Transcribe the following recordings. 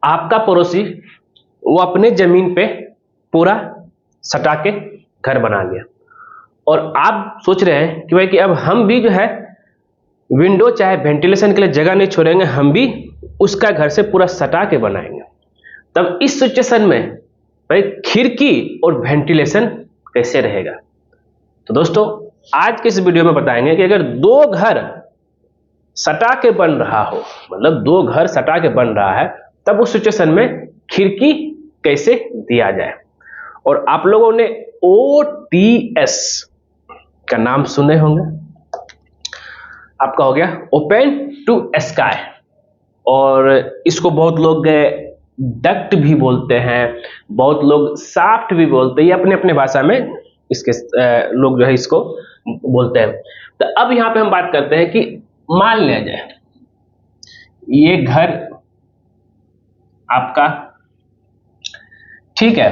आपका पड़ोसी वो अपने जमीन पे पूरा सटा के घर बना लिया और आप सोच रहे हैं कि भाई कि अब हम भी जो है विंडो चाहे वेंटिलेशन के लिए जगह नहीं छोड़ेंगे, हम भी उसका घर से पूरा सटा के बनाएंगे। तब इस सिचुएशन में भाई खिड़की और वेंटिलेशन कैसे रहेगा? तो दोस्तों आज के इस वीडियो में बताएंगे कि अगर दो घर सटा के बन रहा हो, मतलब दो घर सटा के बन रहा है, तब उस सिचुएशन में खिड़की कैसे दिया जाए। और आप लोगों ने OTS का नाम सुने होंगे, आपका हो गया ओपन टू स्काई, और इसको बहुत लोग डक्ट भी बोलते हैं, बहुत लोग साफ्ट भी बोलते हैं, ये अपने अपने भाषा में इसके लोग जो है इसको बोलते हैं। तो अब यहाँ पे हम बात करते हैं कि मान लिया जाए ये घर आपका ठीक है,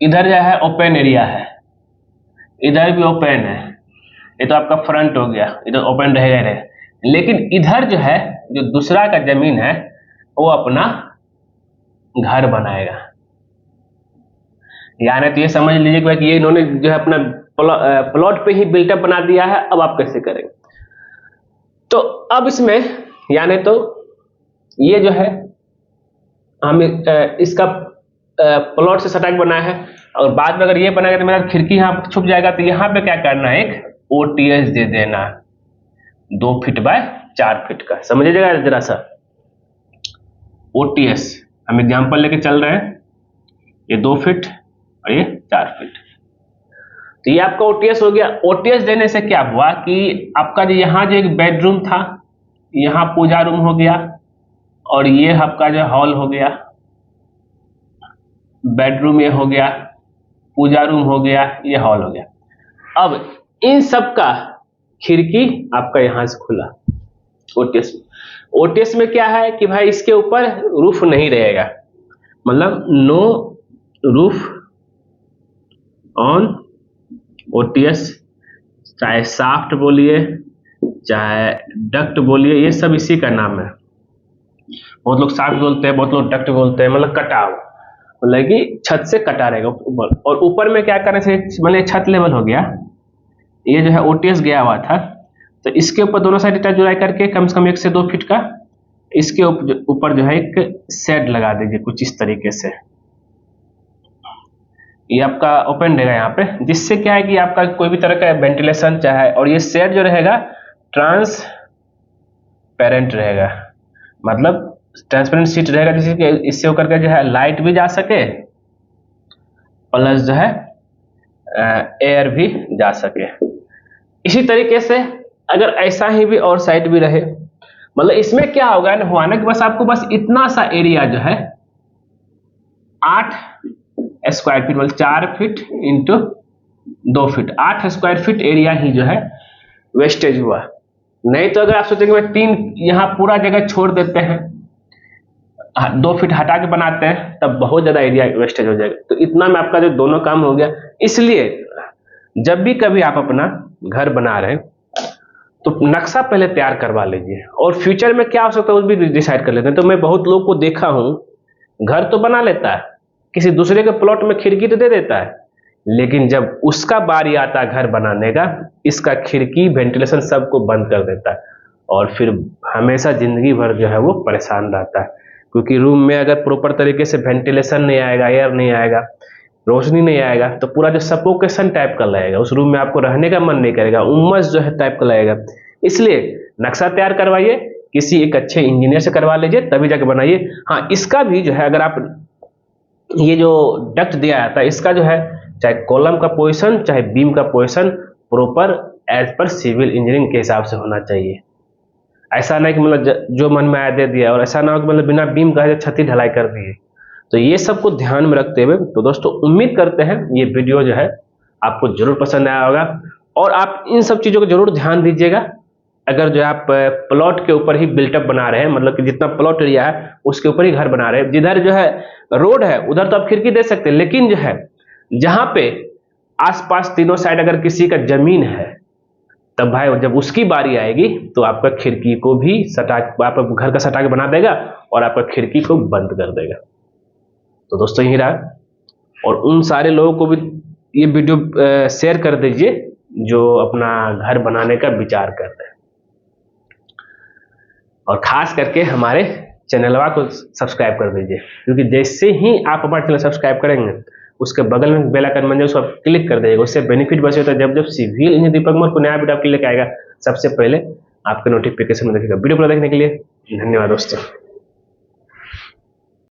इधर जो है ओपन एरिया है, इधर भी ओपन है, ये तो आपका फ्रंट हो गया, इधर ओपन रहेगा, लेकिन इधर जो है जो दूसरा का जमीन है वो अपना घर बनाएगा। यानी तो ये समझ लीजिए कि ये इन्होंने जो है अपना प्लॉट पे ही बिल्टअप बना दिया है। अब आप कैसे करेंगे? तो अब इसमें यानी तो ये जो है हम इसका प्लॉट से सटा के बनाया है, और बाद में अगर ये बनाएगा तो मेरा खिड़की यहाँ छुप जाएगा। तो यहाँ पे क्या करना है, एक OTS दे देना 2 फीट बाय 4 फीट का, समझिएगा जरा सा। OTS हम एग्जांपल लेके चल रहे हैं, ये 2 फीट और ये 4 फीट, तो ये आपका OTS हो गया। OTS देने से क्या हुआ कि आपका जो यहाँ जो एक बेडरूम था, यहाँ पूजा रूम हो गया, और ये आपका जो हॉल हो गया, बेडरूम ये हो गया, पूजा रूम हो गया, ये हॉल हो गया। अब इन सब का खिड़की आपका यहां से खुला OTS में। OTS में क्या है कि भाई इसके ऊपर रूफ नहीं रहेगा, मतलब नो रूफ ऑन OTS, चाहे साफ्ट बोलिए चाहे डक्ट बोलिए, ये सब इसी का नाम है। बहुत लोग साफ्ट बोलते हैं, बहुत लोग डक्ट बोलते हैं, मतलब कटा हुआ, मतलब कि छत से कटा रहेगा ऊपर। और ऊपर में क्या करने से मतलब छत लेवल हो गया, ये जो है OTS गया हुआ था, तो इसके ऊपर दोनों साइड इतना जुड़ाई करके कम से कम 1 से 2 फीट का इसके ऊपर जो है एक शेड लगा दीजिए कुछ इस तरीके से। ये आपका ओपन रहेगा यहाँ पे, जिससे क्या है कि आपका कोई भी तरह का वेंटिलेशन चाहे, और ये शेड जो रहेगा ट्रांसपेरेंट रहेगा, मतलब ट्रांसपेरेंट शीट रहेगा, जिससे कि इससे होकर के जो है लाइट भी जा सके प्लस जो है एयर भी जा सके। इसी तरीके से अगर ऐसा ही भी और साइड भी रहे, मतलब इसमें क्या होगा ना, हुआ ना कि बस आपको बस इतना सा एरिया जो है 8 स्क्वायर फीट, मतलब 4 feet into 2 feet, 8 square feet area ही जो है वेस्टेज हुआ। नहीं तो अगर आप सोचेंगे 3 यहाँ पूरा जगह छोड़ देते हैं, 2 फीट हटा के बनाते हैं, तब बहुत ज्यादा एरिया वेस्टेज हो जाएगा। तो इतना में आपका जो दोनों काम हो गया। इसलिए जब भी कभी आप अपना घर बना रहे हैं तो नक्शा पहले तैयार करवा लीजिए, और फ्यूचर में क्या हो सकता है वो भी डिसाइड कर लेते हैं। तो मैं बहुत लोग को देखा हूं, घर तो बना लेता है, किसी दूसरे के प्लॉट में खिड़की तो दे देता है, लेकिन जब उसका बारी आता है घर बनाने का, इसका खिड़की वेंटिलेशन सबको बंद कर देता है, और फिर हमेशा जिंदगी भर जो है वो परेशान रहता है। क्योंकि रूम में अगर प्रॉपर तरीके से वेंटिलेशन नहीं आएगा, एयर नहीं आएगा, रोशनी नहीं आएगा, तो पूरा जो सफोकेशन टाइप का लगेगा, उस रूम में आपको रहने का मन नहीं करेगा, उमस जो है टाइप का लगेगा। इसलिए नक्शा तैयार करवाइए, किसी एक अच्छे इंजीनियर से करवा लीजिए, तभी जाके बनाइए। हाँ, इसका भी जो है अगर आप ये जो डक्ट दिया जाता है, इसका जो है चाहे कॉलम का पोजीशन चाहे बीम का पोजीशन प्रॉपर एज पर सिविल इंजीनियरिंग के हिसाब से होना चाहिए। ऐसा नहीं कि मतलब जो मन में आया दे दिया, और ऐसा ना हो कि मतलब बिना बीम का छत ढलाई कर दिए। तो ये सब को ध्यान में रखते हुए तो दोस्तों उम्मीद करते हैं ये वीडियो जो है आपको जरूर पसंद आया होगा, और आप इन सब चीजों को जरूर ध्यान दीजिएगा। अगर जो आप प्लॉट के ऊपर ही बिल्टअप बना रहे हैं, मतलब कि जितना प्लॉट एरिया है उसके ऊपर ही घर बना रहे हैं, जिधर जो है रोड है उधर तो आप खिड़की दे सकते हैं, लेकिन जो है जहां पे आसपास तीनों साइड अगर किसी का जमीन है तब भाई जब उसकी बारी आएगी तो आपका खिड़की को भी सटा, आपका घर का सटा के बना देगा और आपका खिड़की को बंद कर देगा। तो दोस्तों यही रहा, और उन सारे लोगों को भी ये वीडियो शेयर कर दीजिए जो अपना घर बनाने का विचार कर रहे हैं, और खास करके हमारे चैनलवा को सब्सक्राइब कर दीजिए, क्योंकि जैसे ही आप हमारे चैनल सब्सक्राइब करेंगे उसके बगल में बेल आइकन बन जाए, उसको क्लिक कर दीजिएगा। उससे बेनिफिट बचे होता है, जब सिविल इंजीनियर दीपक कुमार को नया वीडियो आपके लेके आएगा सबसे पहले आपके नोटिफिकेशन में देखेगा। वीडियो पूरा देखने के लिए धन्यवाद दोस्तों।